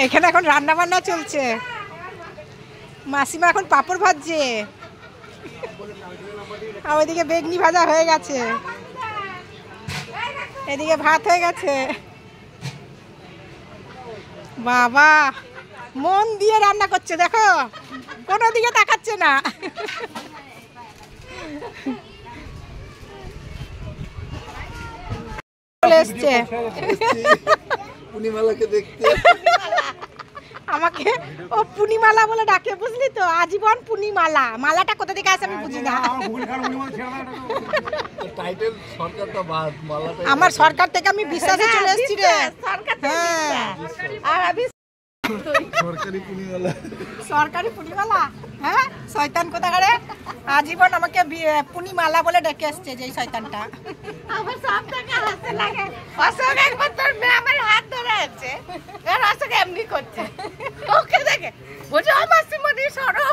এখানে এখন রান্না বান্না চলছে। মাসিমা এখন পাঁপড় ভাজছে, আর ওইদিকে বেগনি ভাজা হয়ে গেছে, এদিকে ভাত হয়ে গেছে। বাবা মন দিয়ে রান্না করছে, দেখো কোনো দিকে তাকাচ্ছে না। চলে এসছে পূর্ণিমালাকে দেখতে, আমাকে ও পূর্ণিমালা বলে ডাকে, বুঝলি তো? আজীবন পূর্ণিমালা, মালাটা কোথা থেকে আসে আমি বুঝি না। টাইটেল সরকারটা বাদ, মালাটা আমার সরকার থেকে আমি বিশ্বাসে চলে এসেছি রে। আর আমি সরকারি পূর্ণিমালা, সরকারি পূর্ণিমালা, হ্যাঁ শয়তান কোথাকারে আজীবন আমাকে পূর্ণিমালা বলে ডেকে আসছে যে শয়তানটা। আমার সব থেকে হাসতে লাগে। অশোক একবার তোর মেয়ে আমার হাত ধরে আছে, আর অশোক এমনি করছে, ওকে দেখে বলছে আমার সিমনি সরো।